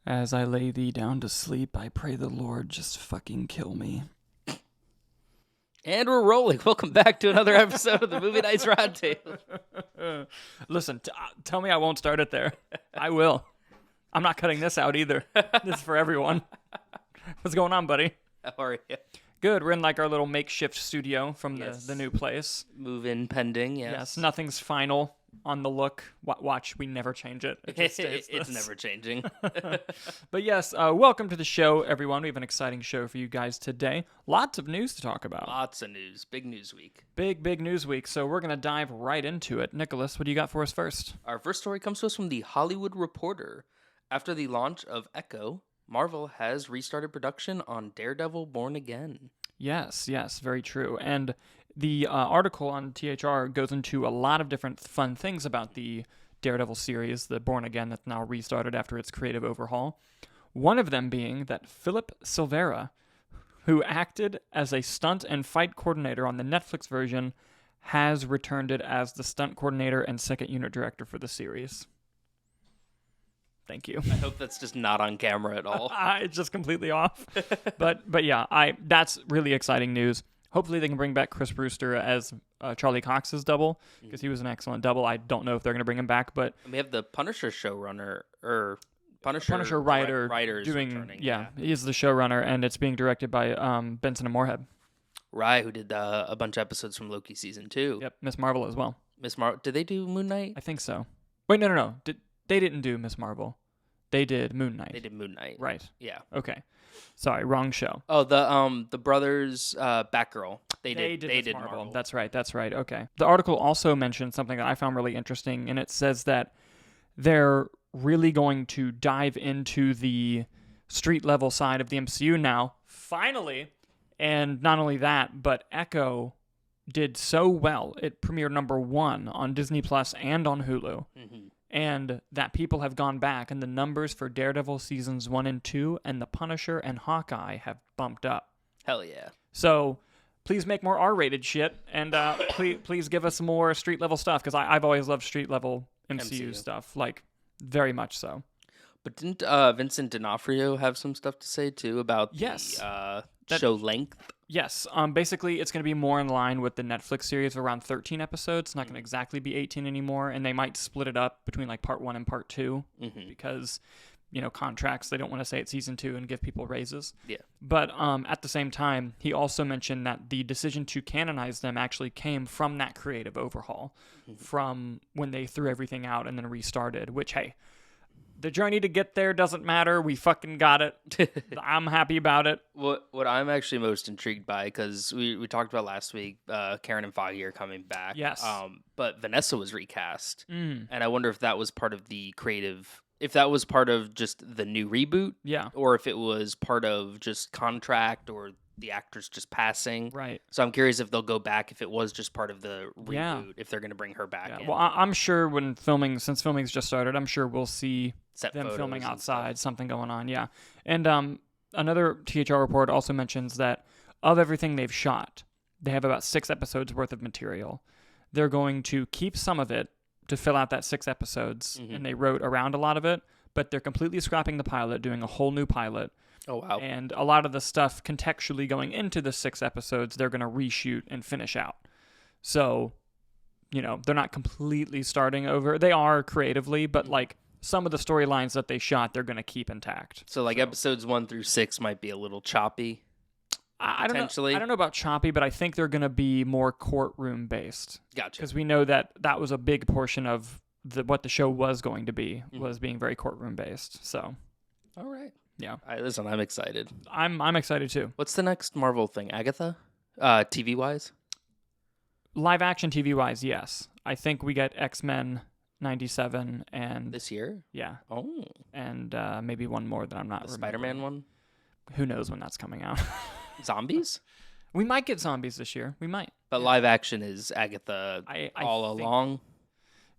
As I lay thee down to sleep, I pray the Lord just fucking kill me. And we're rolling. Welcome back to another episode of the Movie Nights Roundtable. Listen, tell me I won't start it there. I will. I'm not cutting this out either. This is for everyone. What's going on, buddy? How are you? Good. We're in like our little makeshift studio from the new place. Move-in pending, yes. Yes, nothing's final on the look. Watch, we never change it. It just stays It's this. never changing. But yes, welcome to the show, everyone. We have an exciting show for you guys today. Lots of news to talk about. Lots of news. Big news week. Big news week. So we're going to dive right into it. Nicholas, what do you got for us first? Our first story comes to us from The Hollywood Reporter. After the launch of Echo, Marvel has restarted production on Daredevil Born Again. Yes, very true. And the article on THR goes into a lot of different fun things about the Daredevil series, the Born Again, that's now restarted after its creative overhaul. One of them being that Philip Silvera, who acted as a stunt and fight coordinator on the Netflix version, has returned it as the stunt coordinator and second unit director for the series. Thank you. I hope that's just not on camera at all. It's just completely off. But yeah, that's really exciting news. Hopefully they can bring back Chris Brewster as Charlie Cox's double, because he was an excellent double. I don't know if they're going to bring him back, but And we have the Punisher showrunner, or Punisher writer doing, returning. Yeah, he's the showrunner, and it's being directed by Benson and Moorhead. Right, who did a bunch of episodes from Loki season 2. Yep, Miss Marvel as well. Miss Marvel, did they do Moon Knight? I think so. Wait, no. They didn't do Miss Marvel. They did Moon Knight. They did Moon Knight. Right. Yeah. Okay. Sorry, wrong show. Oh, the brothers Batgirl. They did Miss Marvel. That's right. Okay. The article also mentioned something that I found really interesting, and it says that they're really going to dive into the street level side of the MCU now, finally. And not only that, but Echo did so well. It premiered #1 on Disney Plus and on Hulu. Mm-hmm. And that people have gone back, and the numbers for Daredevil seasons 1 and 2 and The Punisher and Hawkeye have bumped up. Hell yeah. So please make more R-rated shit, and please give us more street-level stuff, because I've always loved street-level MCU stuff, like, very much so. But didn't Vincent D'Onofrio have some stuff to say, too, about the show length? Yes. Basically, it's going to be more in line with the Netflix series of around 13 episodes. It's not going to exactly be 18 anymore, and they might split it up between, like, part 1 and part 2, because, contracts, they don't want to say it's season 2 and give people raises. Yeah. But at the same time, he also mentioned that the decision to canonize them actually came from that creative overhaul, from when they threw everything out and then restarted, which, hey, the journey to get there doesn't matter. We fucking got it. I'm happy about it. What I'm actually most intrigued by, because we talked about last week, Karen and Foggy are coming back. Yes. But Vanessa was recast. And I wonder if that was part of the creative, if that was part of just the new reboot. Yeah. Or if it was part of just contract or the actors just passing. Right. So I'm curious if they'll go back, if it was just part of the reboot, if they're going to bring her back in. Well, I'm sure since filming's just started, I'm sure we'll see them filming outside, something going on, yeah. And another THR report also mentions that of everything they've shot, they have about 6 episodes worth of material. They're going to keep some of it to fill out that 6 episodes, and they wrote around a lot of it, but they're completely scrapping the pilot, doing a whole new pilot. Oh, wow. And a lot of the stuff contextually going into the 6 episodes, they're going to reshoot and finish out. So, they're not completely starting over. They are creatively, but like some of the storylines that they shot, they're going to keep intact. So episodes 1 through 6 might be a little choppy. I don't know about choppy, but I think they're going to be more courtroom based. Gotcha. Because we know that was a big portion of what the show was going to be, was being very courtroom based. So, all right. Yeah. All right, listen, I'm excited. I'm excited too. What's the next Marvel thing? Agatha? TV wise? Live action TV wise, yes. I think we get X-Men 97 and this year? Yeah. Oh. And maybe one more that I'm not remembering. Spider-Man one? Who knows when that's coming out? Zombies? We might get zombies this year. We might. But live action is Agatha all along?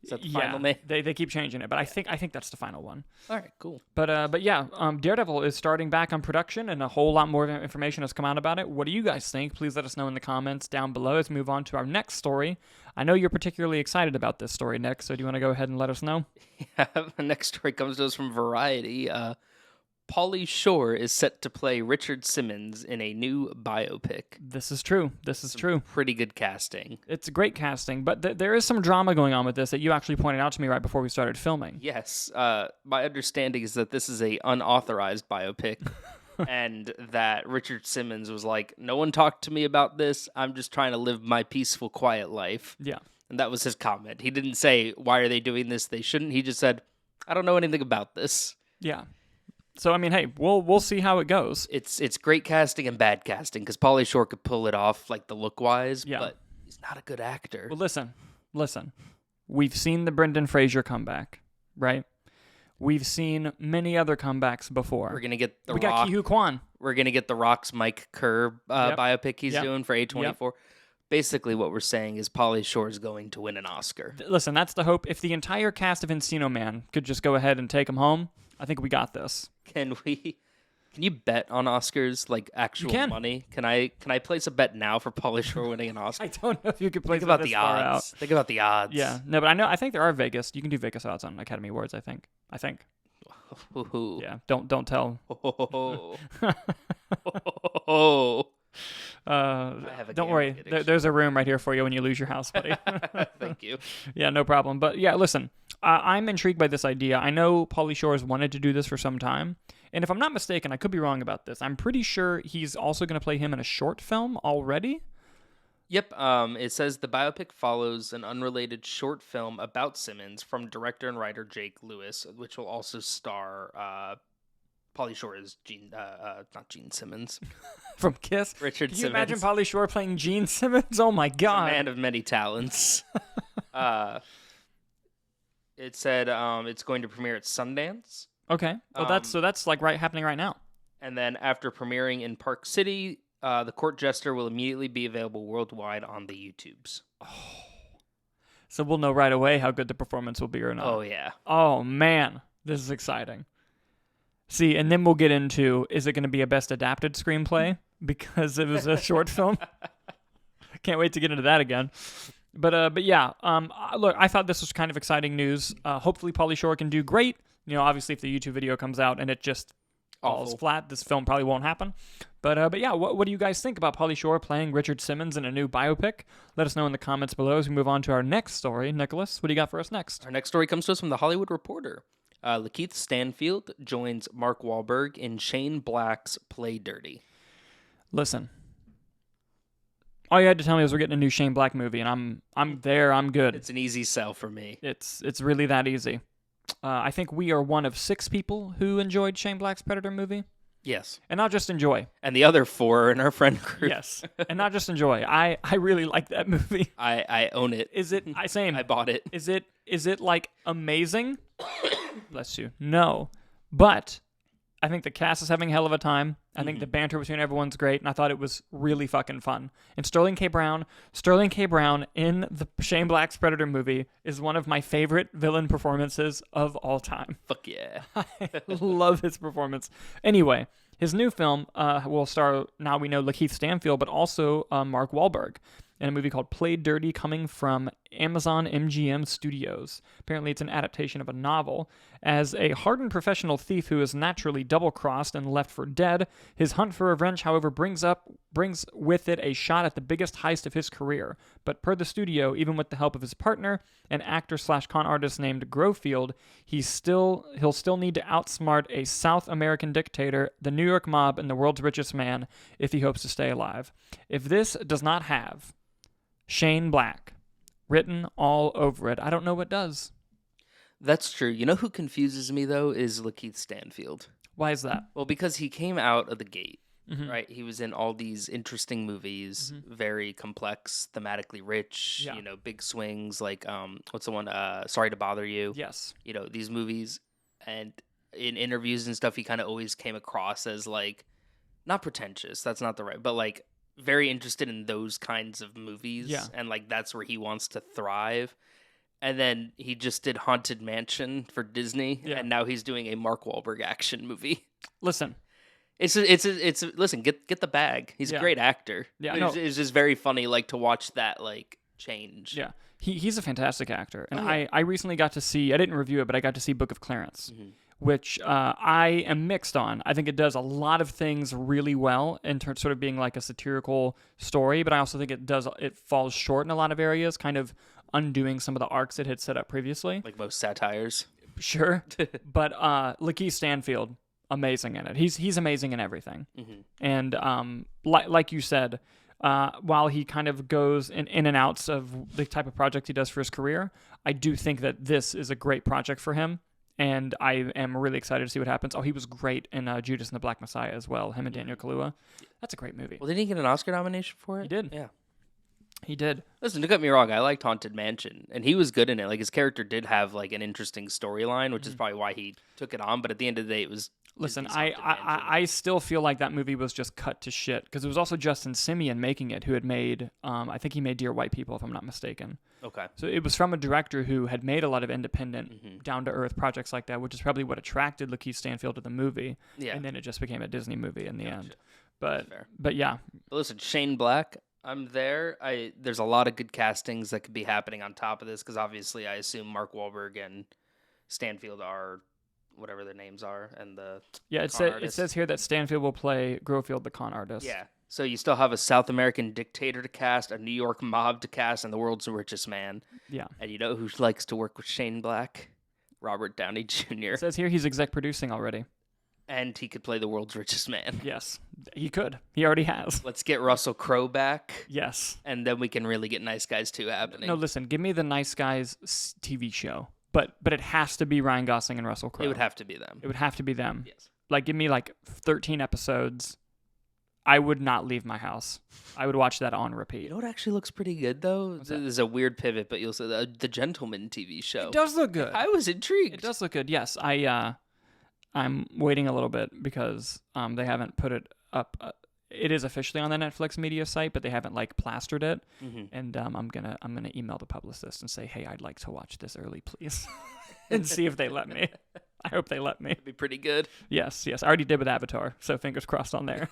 Is that the final name? They keep changing it, but I think that's the final one. All right, cool. But yeah, Daredevil is starting back on production, and a whole lot more information has come out about it. What do you guys think? Please let us know in the comments down below. Let's move on to our next story. I know you're particularly excited about this story, Nick, so do you want to go ahead and let us know? Yeah, the next story comes to us from Variety. Pauly Shore is set to play Richard Simmons in a new biopic. This is true. This is true. Pretty good casting. It's great casting, but there is some drama going on with this that you actually pointed out to me right before we started filming. Yes. My understanding is that this is a unauthorized biopic. And that Richard Simmons was like, no one talked to me about this. I'm just trying to live my peaceful, quiet life. Yeah. And that was his comment. He didn't say, why are they doing this? They shouldn't. He just said, I don't know anything about this. Yeah. So, I mean, hey, we'll see how it goes. It's great casting and bad casting, because Pauly Shore could pull it off, like, the look-wise, Yeah. but he's not a good actor. Well, listen. We've seen the Brendan Fraser comeback, right? We've seen many other comebacks before. We're going to get The We Rock. got Ki-Hu Kwan. We're going to get The Rock's Mike Kerr biopic he's Yep. doing for A24. Basically, what we're saying is Pauly Shore is going to win an Oscar. Listen, that's the hope. If the entire cast of Encino Man could just go ahead and take him home, I think we got this. Can you bet on Oscars, like actual can. money? Can I place a bet now for Pauly Shore winning an Oscar? I don't know if you could place Think about it this the far odds. out. Think about the odds. Yeah, no, but I think there are Vegas. You can do Vegas odds on Academy Awards. I think. Ooh. Yeah, don't tell. Don't worry. There's a room right here for you when you lose your house, buddy. Thank you. Yeah, no problem. But yeah, listen, I'm intrigued by this idea. I know Pauly Shore has wanted to do this for some time. And if I'm not mistaken, I could be wrong about this. I'm pretty sure he's also going to play him in a short film already. Yep. It says the biopic follows an unrelated short film about Simmons from director and writer Jake Lewis, which will also star Pauly Shore as not Gene Simmons. From Kiss? Richard Can you Simmons. imagine Pauly Shore playing Gene Simmons? Oh my God. A man of many talents. It said it's going to premiere at Sundance. Okay. Well, that's like happening right now. And then after premiering in Park City, The Court Jester will immediately be available worldwide on the YouTubes. So we'll know right away how good the performance will be or not. Oh, yeah. Oh, man. This is exciting. See, and then we'll get into, is it going to be a best adapted screenplay because it was a short film? Can't wait to get into that again. But yeah, look, I thought this was kind of exciting news. Hopefully Pauly Shore can do great. You know, obviously if the YouTube video comes out and it just falls flat, this film probably won't happen. But yeah, what do you guys think about Pauly Shore playing Richard Simmons in a new biopic? Let us know in the comments below as we move on to our next story. Nicholas, what do you got for us next? Our next story comes to us from The Hollywood Reporter. Lakeith Stanfield joins Mark Wahlberg in Shane Black's Play Dirty. Listen, all you had to tell me was we're getting a new Shane Black movie, and I'm there. I'm good. It's an easy sell for me. It's really that easy. I think we are one of 6 people who enjoyed Shane Black's Predator movie. Yes. And not just enjoy. And the other 4 are in our friend group. Yes. And not just enjoy. I really like that movie. I own it. Is it? Same. I bought it. Is it like amazing? Bless you. No. But I think the cast is having a hell of a time. I think the banter between everyone's great, and I thought it was really fucking fun. And Sterling K. Brown in the Shane Black's Predator movie is one of my favorite villain performances of all time. Fuck yeah. I love his performance. Anyway, his new film will star, now we know, Lakeith Stanfield, but also Mark Wahlberg in a movie called Play Dirty, coming from Amazon MGM Studios. Apparently it's an adaptation of a novel. As a hardened professional thief who is naturally double-crossed and left for dead, his hunt for revenge, however, brings with it a shot at the biggest heist of his career. But per the studio, even with the help of his partner, an actor/con artist named Grofield, he'll still need to outsmart a South American dictator, the New York mob, and the world's richest man if he hopes to stay alive. If this does not have Shane Black written all over it, I don't know what does. That's true. You know who confuses me, though, is Lakeith Stanfield. Why is that? Well, because he came out of the gate, right? He was in all these interesting movies, very complex, thematically rich, big swings, like, what's the one, Sorry to Bother You? Yes. These movies, and in interviews and stuff, he kind of always came across as, like, not pretentious, that's not the right, but, like, very interested in those kinds of movies. Yeah. And, like, that's where he wants to thrive. And then he just did Haunted Mansion for Disney, and now he's doing a Mark Wahlberg action movie. Listen, listen, get the bag. He's a great actor. Yeah, it's just very funny, like, to watch that, like, change. Yeah, he's a fantastic actor, and I recently got to see. I didn't review it, but I got to see Book of Clarence, which I am mixed on. I think it does a lot of things really well in terms sort of being like a satirical story, but I also think it falls short in a lot of areas, kind of undoing some of the arcs it had set up previously. Like most satires. Sure. But Lakeith Stanfield, amazing in it. He's amazing in everything. Mm-hmm. And like you said, while he kind of goes in and outs of the type of project he does for his career, I do think that this is a great project for him. And I am really excited to see what happens. Oh, he was great in Judas and the Black Messiah as well, him and Daniel Kaluuya. That's a great movie. Well, didn't he get an Oscar nomination for it? He did. Yeah. He did. Listen, don't get me wrong, I liked Haunted Mansion, and he was good in it. Like, his character did have, like, an interesting storyline, which is probably why he took it on, but at the end of the day, it was... Listen, I still feel like that movie was just cut to shit, because it was also Justin Simien making it, who had made, I think he made Dear White People, if I'm not mistaken. Okay. So it was from a director who had made a lot of independent, down-to-earth projects like that, which is probably what attracted Lakeith Stanfield to the movie, and then it just became a Disney movie in the end. But yeah. But listen, Shane Black, I'm there. There's a lot of good castings that could be happening on top of this, because obviously I assume Mark Wahlberg and Stanfield are whatever their names are, and the it says here that Stanfield will play Grofield the con artist. Yeah. So you still have a South American dictator to cast, a New York mob to cast, and the world's richest man. Yeah. And you know who likes to work with Shane Black? Robert Downey Jr. It says here he's exec producing already. And he could play the world's richest man. Yes, he could. He already has. Let's get Russell Crowe back. Yes. And then we can really get Nice Guys 2 happening. No, listen, give me the Nice Guys TV show. But it has to be Ryan Gosling and Russell Crowe. It would have to be them. It would have to be them. Yes. Like, give me like 13 episodes. I would not leave my house. I would watch that on repeat. You know what actually looks pretty good, though? This is a weird pivot, but you'll see the Gentleman TV show. It does look good. I was intrigued. It does look good, yes. I'm waiting a little bit because they haven't put it up. It is officially on the Netflix media site, but they haven't like plastered it. And I'm gonna email the publicist and say, hey, I'd like to watch this early, please, and see if they let me. I hope they let me. It'd be pretty good. Yes. I already did with Avatar, so fingers crossed on there.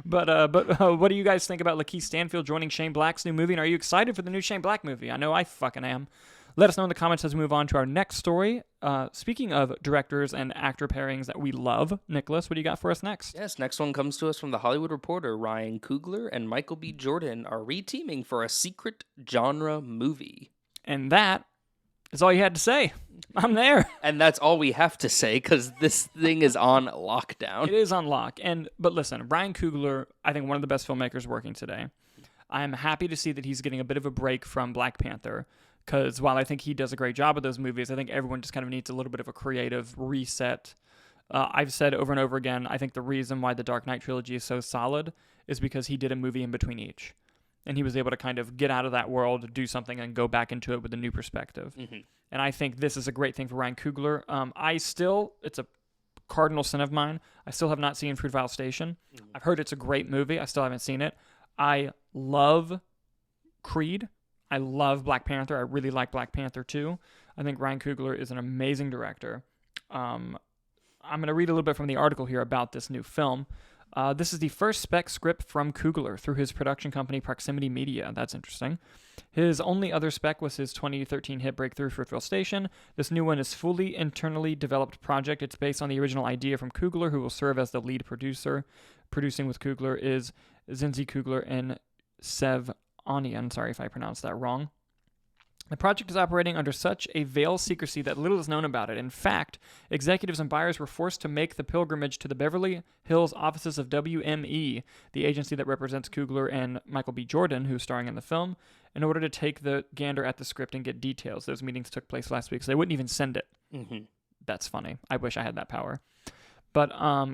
But what do you guys think about Lakeith Stanfield joining Shane Black's new movie? And are you excited for the new Shane Black movie? I know I fucking am. Let us know in the comments as we move on to our next story. Speaking of directors and actor pairings that we love, Nicholas, what do you got for us next? Yes, next one comes to us from The Hollywood Reporter. Ryan Coogler and Michael B. Jordan are reteaming for a secret genre movie. And that is all you had to say. I'm there. And that's all we have to say, because this thing is on lockdown. It is on lock. But listen, Ryan Coogler, I think one of the best filmmakers working today. I'm happy to see that he's getting a bit of a break from Black Panther, because while I think he does a great job with those movies, I think everyone just kind of needs a little bit of a creative reset. I've said over and over again, I think the reason why the Dark Knight trilogy is so solid is because he did a movie in between each. And he was able to kind of get out of that world, do something, and go back into it with a new perspective. And I think this is a great thing for Ryan Coogler. It's a cardinal sin of mine, I still have not seen Fruitvale Station. I've heard it's a great movie. I still haven't seen it. I love Creed. I love Black Panther. I really like Black Panther too. I think Ryan Coogler is an amazing director. I'm going to read a little bit from the article here about this new film. This is the first spec script from Coogler through his production company Proximity Media. That's interesting. His only other spec was his 2013 hit breakthrough Fruitvale Station. This new one is fully internally developed project. It's based on the original idea from Coogler, who will serve as the lead producer. Producing with Coogler is Zinzi Coogler and Sev Onion. Sorry if I pronounced that wrong. The project is operating under such a veiled secrecy that little is known about it. In fact, executives and buyers were forced to make the pilgrimage to the Beverly Hills offices of WME, the agency that represents Coogler and Michael B. Jordan, who's starring in the film, in order to take the gander at the script and get details. Those meetings took place last week, so they wouldn't even send it. That's funny. I wish I had that power. But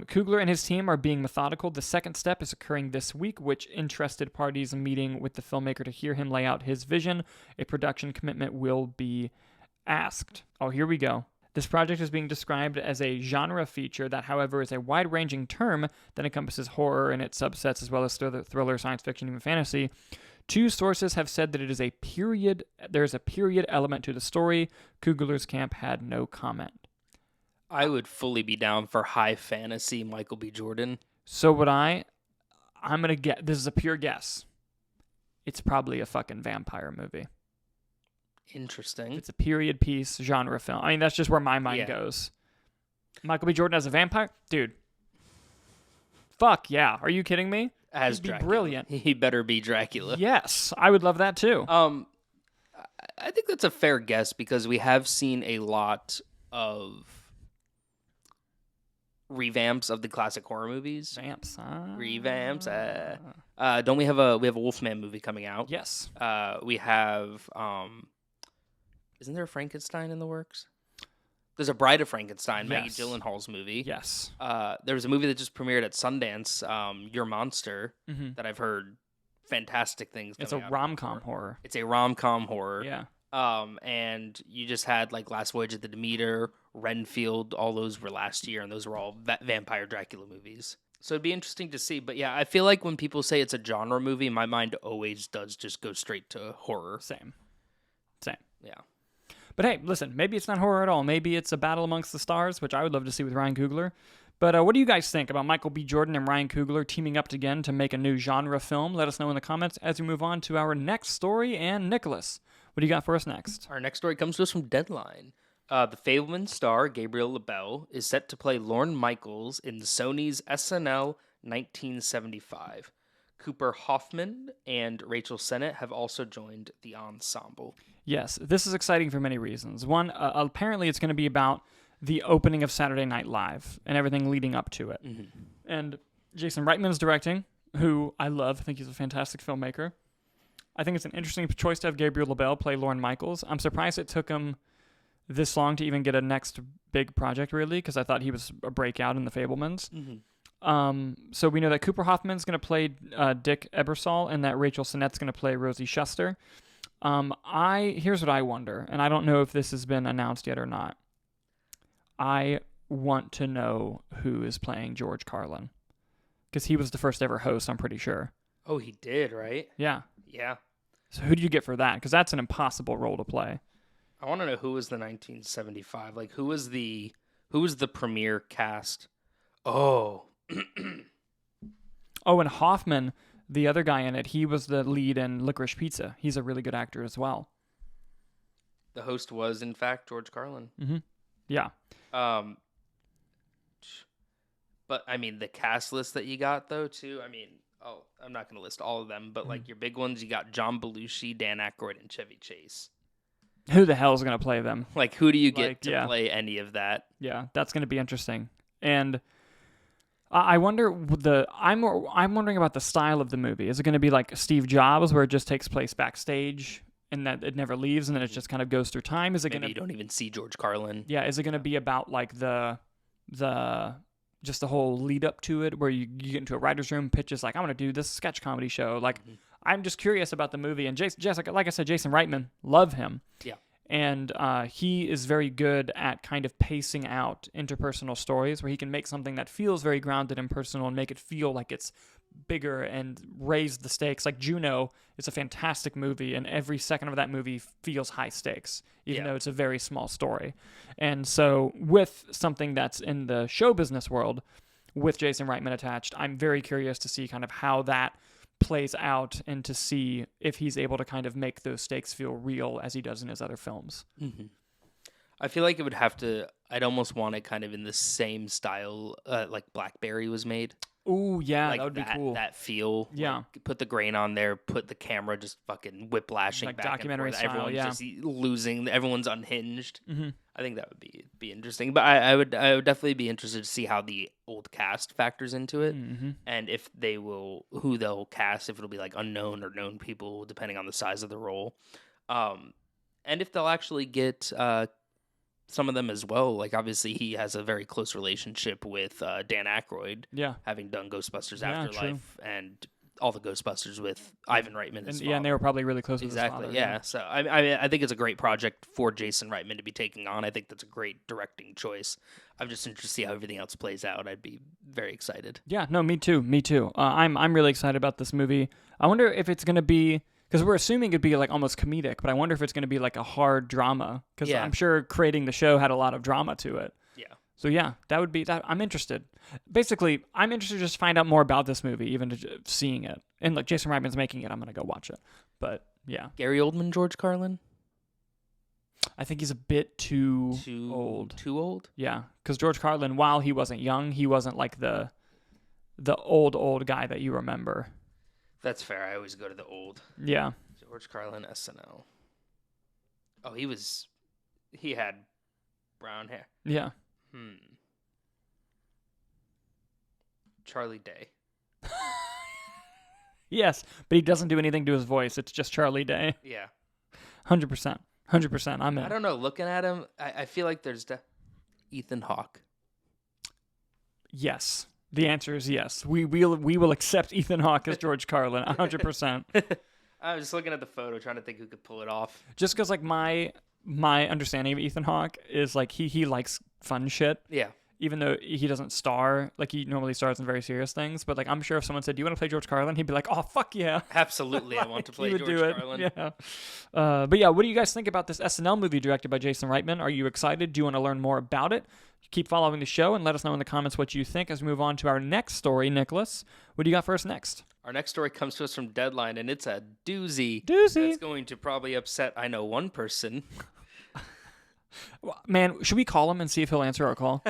Coogler and his team are being methodical. The second step is occurring this week, which interested parties meeting with the filmmaker to hear him lay out his vision. A production commitment will be asked. Oh, here we go. This project is being described as a genre feature that, however, is a wide-ranging term that encompasses horror and its subsets, as well as thriller, science fiction, even fantasy. Two sources have said that it is there's a period element to the story. Coogler's camp had no comment. I would fully be down for high fantasy Michael B. Jordan. So would I. I'm going to get, this is a pure guess. It's probably a fucking vampire movie. Interesting. It's a period piece genre film. I mean, that's just where my mind goes. Michael B. Jordan as a vampire? Dude. Fuck yeah. Are you kidding me? As He'd be Dracula. brilliant. He better be Dracula. Yes. I would love that too. I think that's a fair guess because we have seen a lot of revamps of the classic horror movies. Revamps. Don't we have a Wolfman movie coming out? Yes. We have isn't there a Frankenstein in the works? There's a Bride of Frankenstein, Maggie Yes. Gyllenhaal's movie. Yes. There was a movie that just premiered at Sundance, Your Monster, Mhm. that I've heard fantastic things. It's a coming out rom-com for. horror. It's a rom-com horror. Yeah. And you just had like Last Voyage of the Demeter, Renfield, all those were last year, and those were all vampire Dracula movies. So it'd be interesting to see. But yeah, I feel like when people say it's a genre movie, my mind always does just go straight to horror. Same. Yeah. But hey, listen, maybe it's not horror at all. Maybe it's a battle amongst the stars, which I would love to see with Ryan Coogler. But what do you guys think about Michael B. Jordan and Ryan Coogler teaming up again to make a new genre film? Let us know in the comments as we move on to our next story. And Nicholas, what do you got for us next? Our next story comes to us from Deadline. The Fableman star, Gabriel LaBelle, is set to play Lorne Michaels in Sony's SNL 1975. Cooper Hoffman and Rachel Sennett have also joined the ensemble. Yes, this is exciting for many reasons. One, apparently it's going to be about the opening of Saturday Night Live and everything leading up to it. Mm-hmm. And Jason Reitman is directing, who I love. I think he's a fantastic filmmaker. I think it's an interesting choice to have Gabriel LaBelle play Lorne Michaels. I'm surprised it took him this long to even get a next big project, really, because I thought he was a breakout in The Fablemans. Mm-hmm. So we know that Cooper Hoffman's going to play Dick Ebersol and that Rachel Sennett's going to play Rosie Shuster. Here's what I wonder, and I don't know if this has been announced yet or not. I want to know who is playing George Carlin, because he was the first ever host, I'm pretty sure. Oh, he did, right? Yeah. Yeah. So who do you get for that? Because that's an impossible role to play. I want to know who was the 1975. Like, who was the premiere cast? Oh. Oh, and Hoffman, the other guy in it, he was the lead in Licorice Pizza. He's a really good actor as well. The host was, in fact, George Carlin. Mm-hmm. Yeah. But I mean, the cast list that you got though too. I mean, I'm not going to list all of them, but like your big ones, you got John Belushi, Dan Aykroyd, and Chevy Chase. Who the hell is going to play them? Like, who do you get to play any of that? Yeah, that's going to be interesting. And I wonder I'm wondering about the style of the movie. Is it going to be like Steve Jobs, where it just takes place backstage and that it never leaves, and then it just kind of goes through time? Is it Maybe you don't even see George Carlin? Yeah. Is it going to be about like the just the whole lead up to it, where you get into a writer's room, pitches like, I want to do this sketch comedy show. Like, I'm just curious about the movie. And Jessica, like I said, Jason Reitman, love him. Yeah. And he is very good at kind of pacing out interpersonal stories, where he can make something that feels very grounded and personal and make it feel like it's bigger and raise the stakes. Like Juno is a fantastic movie, and every second of that movie feels high stakes, even though it's a very small story. And so with something that's in the show business world with Jason Reitman attached, I'm very curious to see kind of how that plays out and to see if he's able to kind of make those stakes feel real as he does in his other films. Mm-hmm. I feel like it would have to, I'd almost want it kind of in the same style like Blackberry was made. Oh, yeah, like that would be cool. That feel. Yeah. Like, put the grain on there, put the camera just fucking whiplashing like back documentary and forth. style, Everyone's just losing, everyone's unhinged. Mm-hmm. I think that would be interesting. But I would definitely be interested to see how the old cast factors into it. Mm-hmm. And if who they'll cast, if it'll be like unknown or known people, depending on the size of the role. And if they'll actually get some of them as well. Like, obviously, he has a very close relationship with Dan Aykroyd. Yeah. Having done Ghostbusters Yeah, Afterlife and all the Ghostbusters with Ivan Reitman. And they were probably really close with his father. Yeah. So, I think it's a great project for Jason Reitman to be taking on. I think that's a great directing choice. I'm just interested to see how everything else plays out. I'd be very excited. Yeah, no, me too. I'm really excited about this movie. I wonder if it's going to be... Because we're assuming it'd be like almost comedic, but I wonder if it's going to be like a hard drama. Because I'm sure creating the show had a lot of drama to it. Yeah. So yeah, that would be that. I'm interested. Basically, I'm interested to just find out more about this movie, even seeing it. And like Jason Reitman's making it, I'm going to go watch it. But yeah. Gary Oldman, George Carlin? I think he's a bit too old. Too old? Yeah, because George Carlin, while he wasn't young, he wasn't like the old guy that you remember. That's fair. I always go to the old. Yeah. George Carlin, SNL. Oh, he had brown hair. Yeah. Charlie Day. Yes, but he doesn't do anything to his voice. It's just Charlie Day. Yeah. 100%. 100%. I'm in. I don't know. Looking at him, I feel like there's Ethan Hawke. Yes. The answer is yes. We will accept Ethan Hawke as George Carlin. 100%. I was just looking at the photo, trying to think who could pull it off. Just because like my understanding of Ethan Hawke is like he likes fun shit. Yeah. Even though he doesn't star, like he normally stars in very serious things, but like I'm sure if someone said, "Do you want to play George Carlin?" He'd be like, "Oh fuck yeah, absolutely, like, I want to play he would George do it. Carlin." Yeah, but yeah, what do you guys think about this SNL movie directed by Jason Reitman? Are you excited? Do you want to learn more about it? Keep following the show and let us know in the comments what you think as we move on to our next story. Nicholas, what do you got for us next? Our next story comes to us from Deadline, and it's a doozy. Doozy. That's going to probably upset, I know, one person. Man, should we call him and see if he'll answer our call?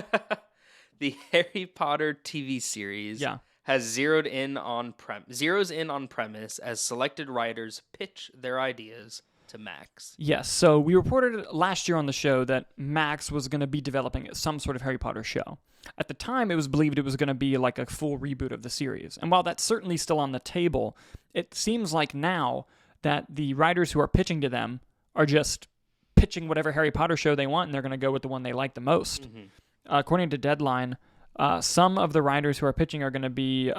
The Harry Potter TV series has zeroes in on premise as selected writers pitch their ideas to Max. Yes, so we reported last year on the show that Max was going to be developing some sort of Harry Potter show. At the time, it was believed it was going to be like a full reboot of the series. And while that's certainly still on the table, it seems like now that the writers who are pitching to them are just pitching whatever Harry Potter show they want, and they're going to go with the one they like the most. Mm-hmm. According to Deadline, some of the writers who are pitching are going to be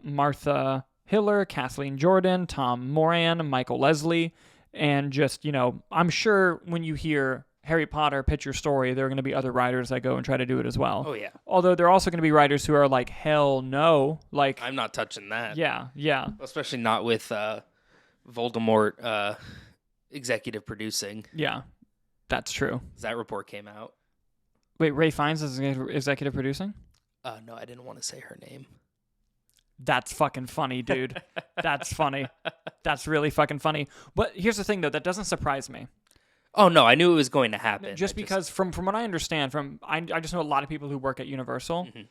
Martha Hiller, Kathleen Jordan, Tom Moran, Michael Leslie, and just, I'm sure when you hear Harry Potter pitch your story, there are going to be other writers that go and try to do it as well. Oh, yeah. Although there are also going to be writers who are like, hell no. Like, I'm not touching that. Yeah. Especially not with Voldemort executive producing. Yeah, that's true. That report came out. Wait, Ray Fiennes is executive producing? No, I didn't want to say her name. That's fucking funny, dude. That's funny. That's really fucking funny. But here's the thing, though. That doesn't surprise me. Oh, no. I knew it was going to happen. Just because from what I understand, I just know a lot of people who work at Universal. Mm-hmm.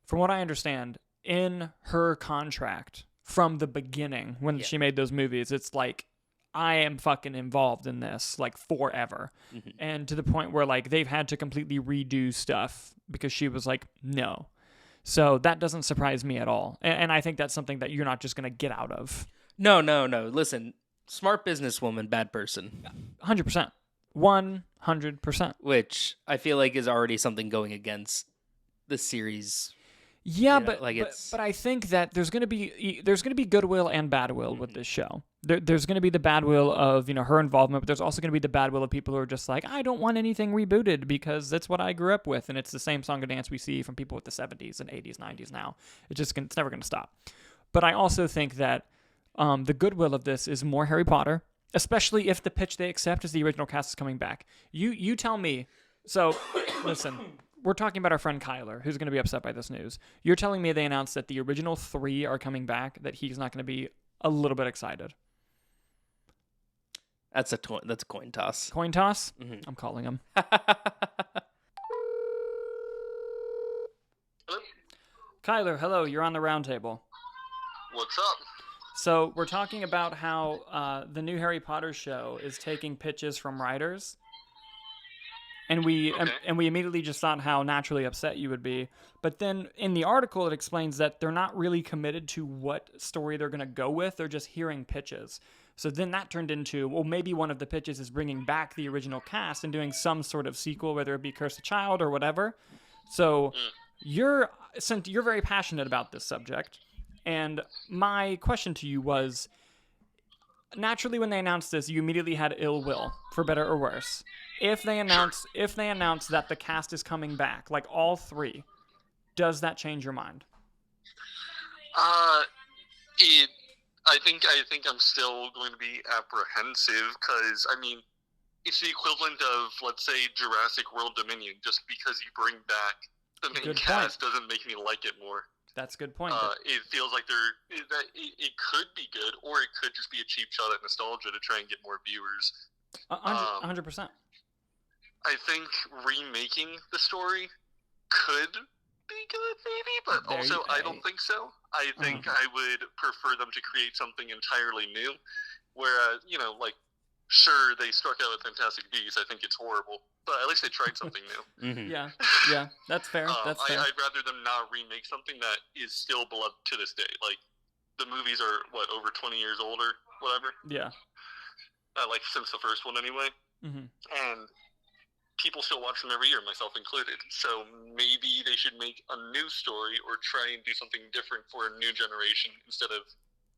From what I understand, in her contract from the beginning, when she made those movies, it's like, I am fucking involved in this, like, forever. Mm-hmm. And to the point where, like, they've had to completely redo stuff because she was like, no. So that doesn't surprise me at all. And I think that's something that you're not just going to get out of. No. Listen, smart businesswoman, bad person. 100%. 100%. Which I feel like is already something going against the series. Yeah, but I think that there's going to be goodwill and bad will with this show. There's going to be the bad will of, her involvement, but there's also going to be the bad will of people who are just like, I don't want anything rebooted because that's what I grew up with, and it's the same song and dance we see from people with the 70s and 80s, 90s now. It's never going to stop. But I also think that the goodwill of this is more Harry Potter, especially if the pitch they accept is the original cast is coming back. You tell me. So, listen. We're talking about our friend Kyler, who's going to be upset by this news. You're telling me they announced that the original 3 are coming back, that he's not going to be a little bit excited. That's a coin toss. Coin toss? Mm-hmm. I'm calling him. Hello? Kyler, hello. You're on the Roundtable. What's up? So we're talking about how the new Harry Potter show is taking pitches from writers. And we immediately just thought how naturally upset you would be. But then in the article, it explains that they're not really committed to what story they're going to go with. They're just hearing pitches. So then that turned into, well, maybe one of the pitches is bringing back the original cast and doing some sort of sequel, whether it be Cursed Child or whatever. So you're very passionate about this subject. And my question to you was, naturally, when they announced this, you immediately had ill will, for better or worse. If they announce that the cast is coming back, like all 3, does that change your mind? I think I'm still going to be apprehensive because it's the equivalent of, let's say, Jurassic World Dominion. Just because you bring back the main cast doesn't make me like it more. That's a good point. It feels like it could be good, or it could just be a cheap shot at nostalgia to try and get more viewers. 100%. I think remaking the story could be good, maybe, but I don't think so. I think I would prefer them to create something entirely new. Whereas, sure, they struck out with Fantastic Beasts. I think it's horrible, but at least they tried something new. Mm-hmm. Yeah, that's fair. That's fair. I'd rather them not remake something that is still beloved to this day. Like, the movies are, over 20 years old or whatever? Yeah. Since the first one anyway. Mm-hmm. And people still watch them every year, myself included. So maybe they should make a new story or try and do something different for a new generation instead of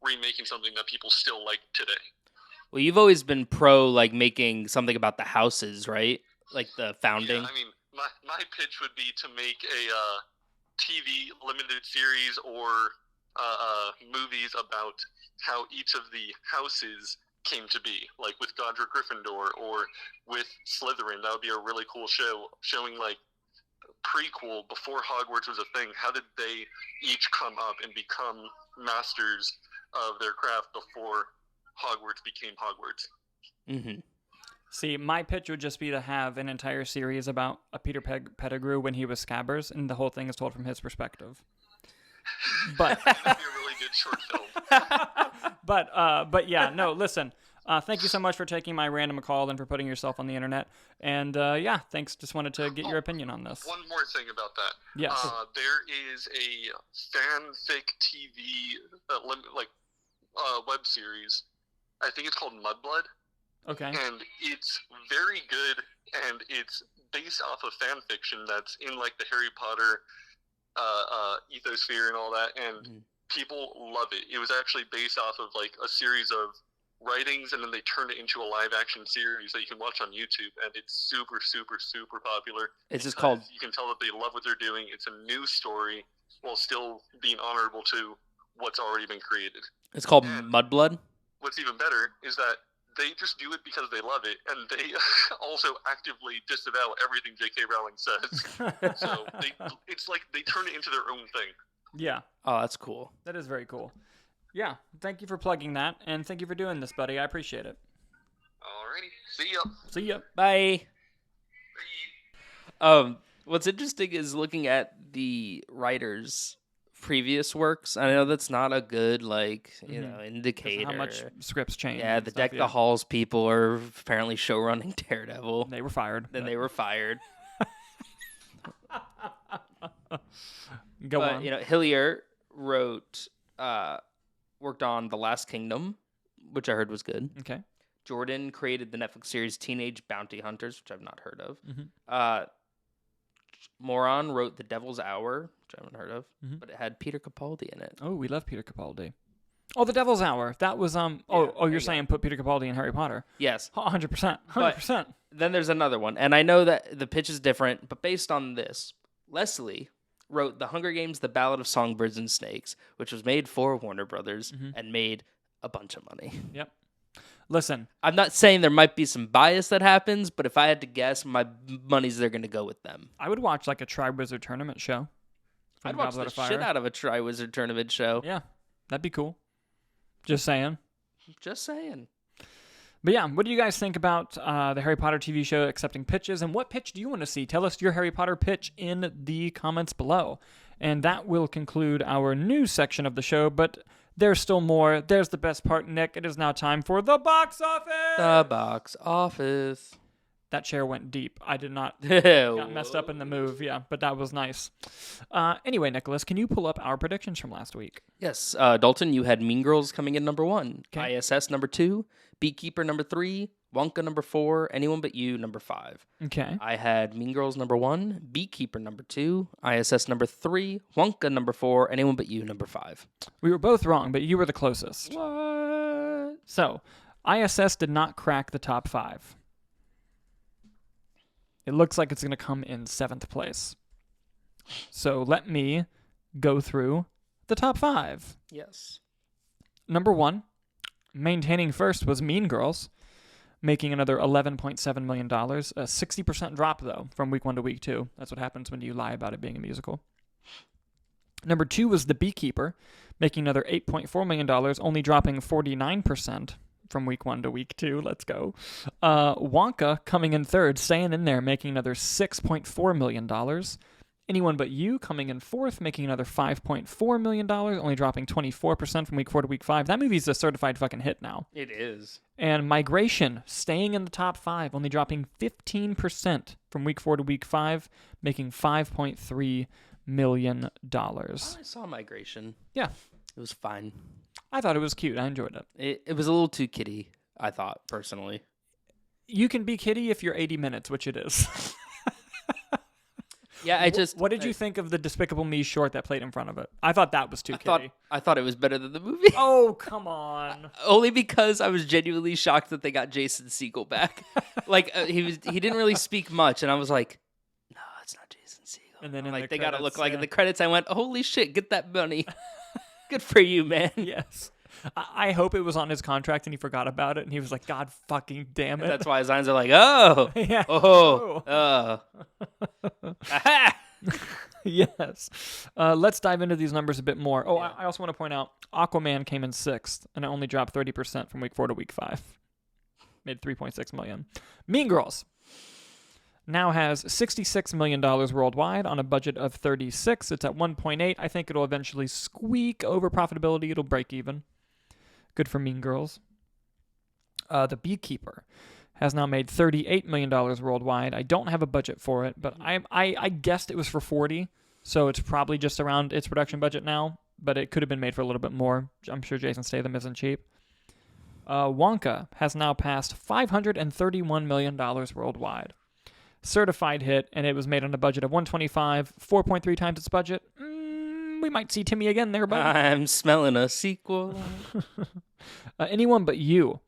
remaking something that people still like today. Well, you've always been pro, making something about the houses, right? Like the founding. Yeah, I mean, my pitch would be to make a TV limited series or movies about how each of the houses came to be, like with Godric Gryffindor or with Slytherin. That would be a really cool show, showing prequel before Hogwarts was a thing. How did they each come up and become masters of their craft before Hogwarts became Hogwarts? Mm-hmm. See, my pitch would just be to have an entire series about a Peter Pettigrew when he was Scabbers, and the whole thing is told from his perspective. But that'd be a really good short film. but yeah, no, listen. Thank you so much for taking my random call and for putting yourself on the internet. And thanks. Just wanted to get your opinion on this. One more thing about that. Yes. There is a fanfic TV web series. I think it's called Mudblood. Okay. And it's very good, and it's based off of fan fiction that's in the Harry Potter ethosphere and all that, and people love it. It was actually based off of a series of writings, and then they turned it into a live action series that you can watch on YouTube, and it's super, super, super popular. It's just called... You can tell that they love what they're doing. It's a new story while still being honorable to what's already been created. It's called Mudblood? What's even better is that they just do it because they love it, and they also actively disavow everything J.K. Rowling says. So it's like they turn it into their own thing. Yeah. Oh, that's cool. That is very cool. Yeah, thank you for plugging that, and thank you for doing this, buddy. I appreciate it. Alrighty. See ya. See ya. Bye. Bye. What's interesting is looking at the writers' previous works. I know that's not a good indicator. How much scripts change. Yeah, the Deck the Halls people are apparently showrunning Daredevil. They were fired. They were fired. Go on. Hillier wrote, worked on The Last Kingdom, which I heard was good. Okay. Jordan created the Netflix series Teenage Bounty Hunters, which I've not heard of. Mm-hmm. Moron wrote The Devil's Hour, which I haven't heard of, but it had Peter Capaldi in it. Oh, we love Peter Capaldi. Oh, The Devil's Hour. That was you're saying put Peter Capaldi in Harry Potter. Yes. 100%. 100%. Then there's another one, and I know that the pitch is different, but based on this, Leslie wrote The Hunger Games: The Ballad of Songbirds and Snakes, which was made for Warner Brothers and made a bunch of money. Yep. Listen, I'm not saying there might be some bias that happens, but if I had to guess, my money's they're going to go with them. I would watch a Triwizard Tournament show. I'd watch the shit out of a Triwizard Tournament show. Yeah, that'd be cool. Just saying. Just saying. But yeah, what do you guys think about the Harry Potter TV show accepting pitches? And what pitch do you want to see? Tell us your Harry Potter pitch in the comments below. And that will conclude our news section of the show, but there's still more. There's the best part, Nick. It is now time for the box office! The box office. That chair went deep. I did not got messed up in the move, yeah, but that was nice. Anyway, Nicholas, can you pull up our predictions from last week? Yes. Dalton, you had Mean Girls coming in number 1. Okay. ISS number 2. Beekeeper number 3. Wonka number 4. Anyone But You number 5. Okay. I had Mean Girls number 1. Beekeeper number 2. ISS number 3. Wonka number 4. Anyone But You number 5. We were both wrong, but you were the closest. What? So, ISS did not crack the top 5. It looks like it's going to come in 7th place. So let me go through the top 5. Yes. Number 1, maintaining first was Mean Girls, making another $11.7 million. A 60% drop, though, from week 1 to week 2. That's what happens when you lie about it being a musical. Number 2 was The Beekeeper, making another $8.4 million, only dropping 49% from week 1 to week 2. Let's go. Wonka coming in third, staying in there, making another $6.4 million. Anyone But You coming in fourth, making another $5.4 million, only dropping 24% from week 4 to week 5. That movie's a certified fucking hit now. It is. And Migration staying in the top 5, only dropping 15% from week 4 to week 5, making $5.3 million. I saw Migration. Yeah. It was fine. I thought it was cute. I enjoyed it. It was a little too kiddie, I thought, personally. You can be kiddie if you're 80 minutes, which it is. Yeah, What did you think of the Despicable Me short that played in front of it? I thought that was too kiddie. I thought it was better than the movie. Oh, come on. Only because I was genuinely shocked that they got Jason Segel back. He didn't really speak much, and I was like, no, it's not Jason Segel. And then in like the they got to credits, look like yeah. in the credits. I went, holy shit, get that money. Good for you, man. Yes. I hope it was on his contract and he forgot about it and he was like, God fucking damn it. That's why his lines are like, oh, Yeah. Aha! Yes. Let's dive into these numbers a bit more. Oh, yeah. I also want to point out Aquaman came in 6th and it only dropped 30% from week 4 to week 5. Made $3.6 million. Mean Girls now has $66 million worldwide on a budget of 36. It's at 1.8. I think it'll eventually squeak over profitability. It'll break even. Good for Mean Girls. The Beekeeper has now made $38 million worldwide. I don't have a budget for it, but I guessed it was for 40, so it's probably just around its production budget now, but it could have been made for a little bit more. I'm sure Jason Statham isn't cheap. Wonka has now passed $531 million worldwide. Certified hit, and it was made on a budget of 125, 4.3 times its budget. We might see Timmy again there, but I'm smelling a sequel. Anyone But You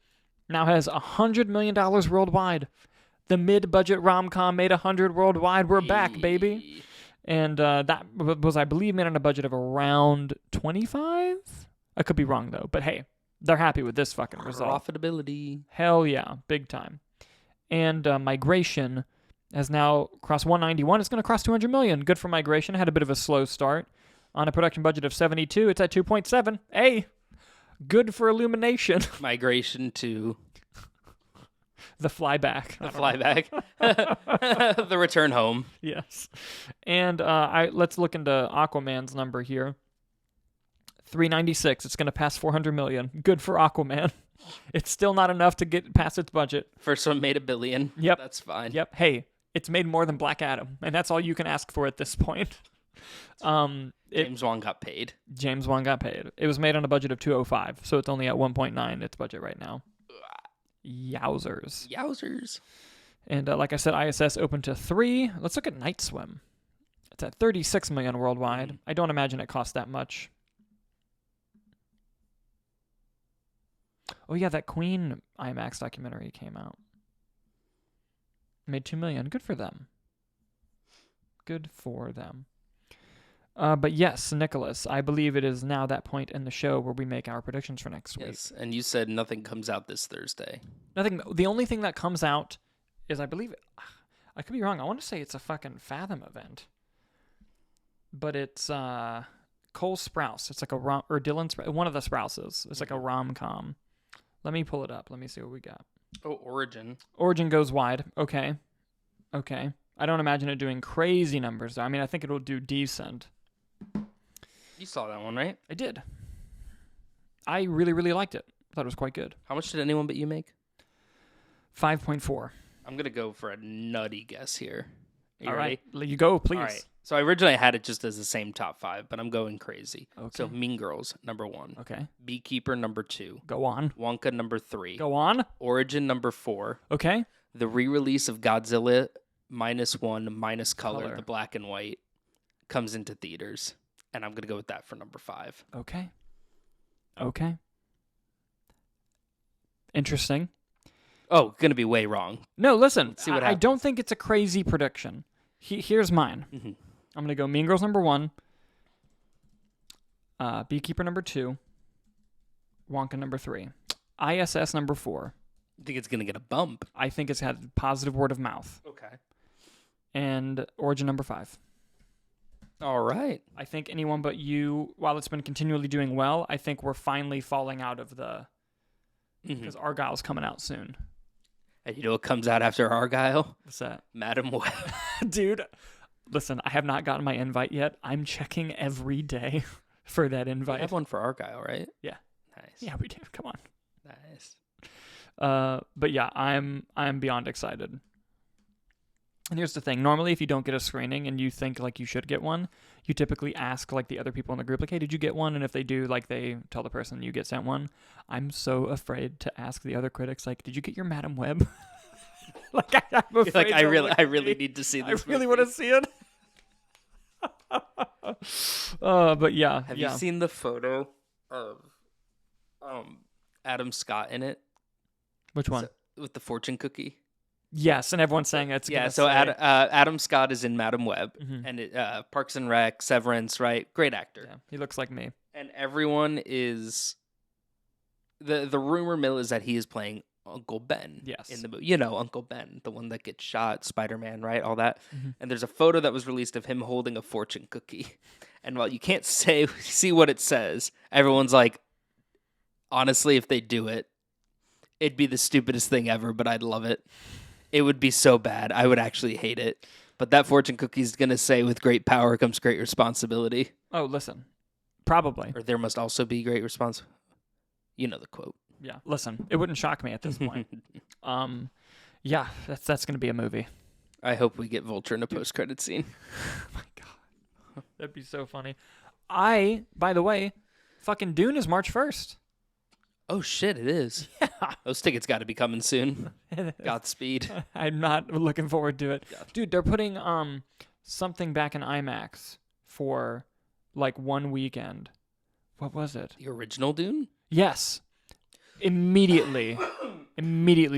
now has $100 million worldwide. The mid-budget rom-com made $100 worldwide. We're back, baby. And that was, I believe, made on a budget of around 25. I could be wrong though, but hey, they're happy with this fucking result. Profitability. Hell yeah, big time. And Migration has now crossed 191. It's going to cross 200 million. Good for Migration. Had a bit of a slow start. On a production budget of 72, it's at 2.7. Hey, good for Illumination. Migration to the flyback. The flyback. The return home. Yes. And let's look into Aquaman's number here. 396. It's going to pass 400 million. Good for Aquaman. It's still not enough to get past its budget. First one made $1 billion. Yep. That's fine. Yep. Hey, it's made more than Black Adam, and that's all you can ask for at this point. James Wan got paid. James Wan got paid. It was made on a budget of 205, so it's only at 1.9 its budget right now. Yowzers. And like I said, ISS open to 3. Let's look at Night Swim. It's at 36 million worldwide. I don't imagine it costs that much. Oh yeah, that Queen IMAX documentary came out. Made $2 million. Good for them. Good for them. But yes, Nicholas, I believe it is now that point in the show where we make our predictions for next week. Yes, and you said nothing comes out this Thursday. Nothing. The only thing that comes out is, I believe, I could be wrong. I want to say it's a fucking Fathom event, but it's Cole Sprouse. It's like or Dylan Sprouse, one of the Sprouses. It's like a rom-com. Let me pull it up. Let me see what we got. Oh, Origin. Origin goes wide. Okay. I don't imagine it doing crazy numbers, though. I mean, I think it'll do decent. You saw that one, right? I did. I really, really liked it. I thought it was quite good. How much did Anyone But You make? 5.4. I'm going to go for a nutty guess here. All right. You go, please. All right. So I originally had it just as the same top 5, but I'm going crazy. Okay. So Mean Girls, number 1. Okay. Beekeeper, number 2. Go on. Wonka, number 3. Go on. Origin, number 4. Okay. The re-release of Godzilla -1 minus color, the black and white, comes into theaters. And I'm going to go with that for number 5. Okay. Interesting. Oh, going to be way wrong. No, listen. Let's see what I happens. don't think it's a crazy prediction. Here's mine. Mm-hmm. I'm going to go Mean Girls number 1. Beekeeper number 2. Wonka number 3. ISS number 4. I think it's going to get a bump. I think it's had positive word of mouth. Okay. And Origin number 5. All right. I think Anyone But You, while it's been continually doing well, I think we're finally falling out of the because Argyle's coming out soon. And you know what comes out after Argyle? What's that? Madam Web. Dude, listen, I have not gotten my invite yet. I'm checking every day for that invite. We have one for Argyle, right? Yeah. Nice. Yeah, we do. Come on. Nice. But yeah, I'm beyond excited. And here's the thing. Normally, if you don't get a screening and you think like you should get one, you typically ask like the other people in the group, like, hey, did you get one? And if they do, like they tell the person you get sent one. I'm so afraid to ask the other critics, like, did you get your Madam Web? Like, I'm afraid Like, I really need to see this. I really want to see it. But yeah. Have you seen the photo of Adam Scott in it? Which one? With the fortune cookie. Yes, and everyone's saying it's so Adam Scott is in Madam Web, and it, Parks and Rec, Severance, right? Great actor. Yeah, he looks like me. And everyone is the rumor mill is that he is playing Uncle Ben. Yes, in the movie, you know, Uncle Ben, the one that gets shot, Spider-Man, right? All that. And there's a photo that was released of him holding a fortune cookie, and while you can't see what it says, everyone's like, honestly, if they do it, it'd be the stupidest thing ever, but I'd love it. It would be so bad. I would actually hate it. But that fortune cookie is going to say, with great power comes great responsibility. Oh, listen. Probably. Or there must also be great responsibility. You know the quote. Yeah. Listen, it wouldn't shock me at this point. Yeah, that's going to be a movie. I hope we get Vulture in a post-credit scene. Oh, my God. That'd be so funny. By the way, fucking Dune is March 1st. Oh, shit, it is. Yeah. Those tickets got to be coming soon. Godspeed. I'm not looking forward to it. Yeah. Dude, they're putting something back in IMAX for like one weekend. What was it? The original Dune? Yes. Immediately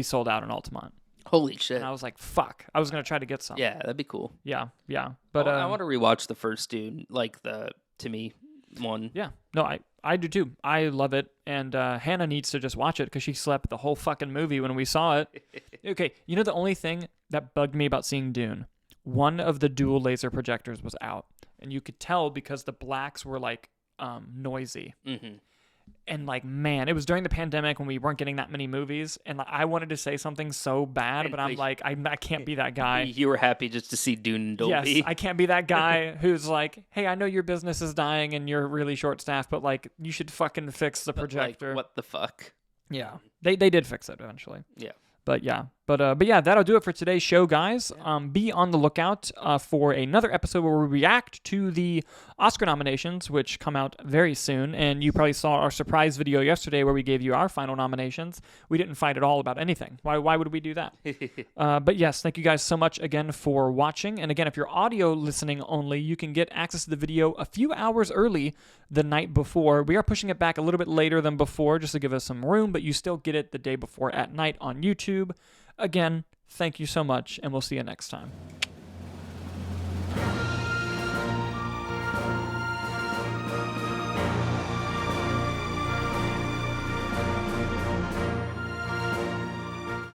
sold out in Altamont. Holy shit. And I was like, fuck. I was going to try to get some. Yeah, that'd be cool. Yeah. But I want to rewatch the first Dune, like the, to me, one. Yeah. No, I do too. I love it. And Hannah needs to just watch it because she slept the whole fucking movie when we saw it. Okay, you know the only thing that bugged me about seeing Dune? One of the dual laser projectors was out. And you could tell because the blacks were like noisy. Mm-hmm. And like, man, it was during the pandemic when we weren't getting that many movies. And like, I wanted to say something so bad, but I'm like, I can't be that guy. You were happy just to see Dune and Dolby. Yes, I can't be that guy who's like, hey, I know your business is dying and you're really short-staffed, but like, you should fucking fix the projector. Like, what the fuck? Yeah, they did fix it eventually. Yeah. But yeah, that'll do it for today's show, guys. Be on the lookout for another episode where we react to the Oscar nominations, which come out very soon. And you probably saw our surprise video yesterday where we gave you our final nominations. We didn't fight at all about anything. Why would we do that? But yes, thank you guys so much again for watching. And again, if you're audio listening only, you can get access to the video a few hours early the night before. We are pushing it back a little bit later than before just to give us some room, but you still get it the day before at night on YouTube. Again, thank you so much, and we'll see you next time.